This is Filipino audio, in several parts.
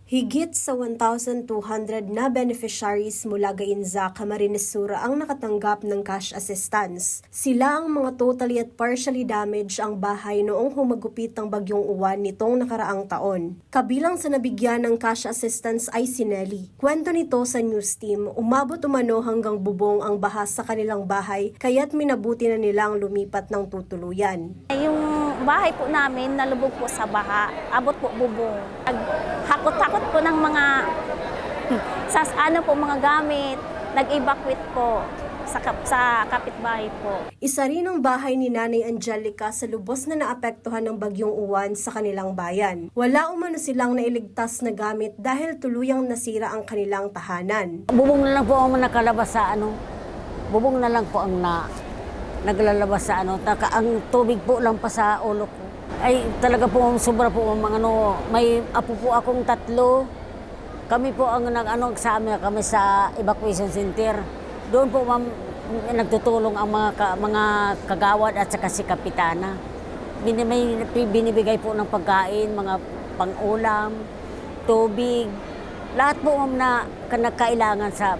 Higit sa 1,200 na beneficiaries mula Gainza, Camarines Sur ang nakatanggap ng cash assistance. Sila ang mga totally at partially damaged ang bahay noong humagupit ang bagyong uwan nitong nakaraang taon. Kabilang sa nabigyan ng cash assistance ay si Nelly. Kwento nito sa news team, umabot umano hanggang bubong ang baha sa kanilang bahay kaya't minabuti na nilang lumipat ng tutuluyan. Yung bahay po namin nalubog po sa baha, abot po bubong. Hakot-hakot po ng mga mga gamit, nag-evacuate po sa kapitbahay po. Isa rin ang bahay ni Nanay Angelica sa lubos na naapektuhan ng bagyong uwan sa kanilang bayan. Wala umano silang nailigtas na gamit dahil tuluyang nasira ang kanilang tahanan. Bubong na lang po ang nakalabas sa bubong na lang po ang naglalabas sa ang tubig po lang pa sa ulo ko. Ay talaga po sobra po may apo po akong 3. Kami po ang sa amin kami sa evacuation center. Doon po nagtutulong ang mga kagawad at saka si kapitana. Binibigay po ng pagkain, mga pang-ulam, tubig, lahat po na kailangan sa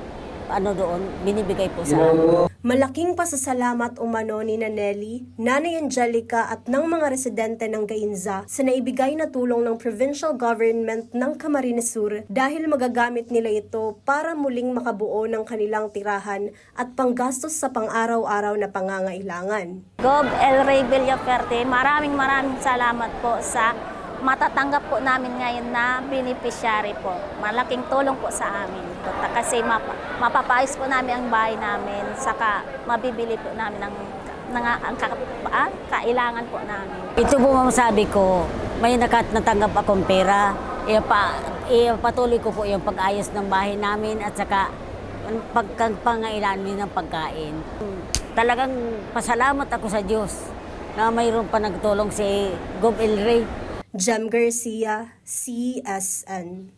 doon, binibigay po sa amin. Malaking pasasalamat umano ni Nelly, Nanay Angelica at ng mga residente ng Gainza sa naibigay na tulong ng provincial government ng Camarines Sur dahil magagamit nila ito para muling makabuo ng kanilang tirahan at panggastos sa pang-araw-araw na pangangailangan. Gov. El Rey Villaferte, maraming salamat po sa matatanggap po namin ngayon na beneficiary po. Malaking tulong po sa amin. Kasi mapapayos po namin ang bahay namin, saka mabibili po namin ang kailangan po namin. Ito po masabi ko, may natanggap akong pera, patuloy ko po yung pag-ayos ng bahay namin at saka pangailangan ng pagkain. Talagang pasalamat ako sa Diyos na mayroon pa nagtulong si Gov. El Rey. Jem Garcia, CSN.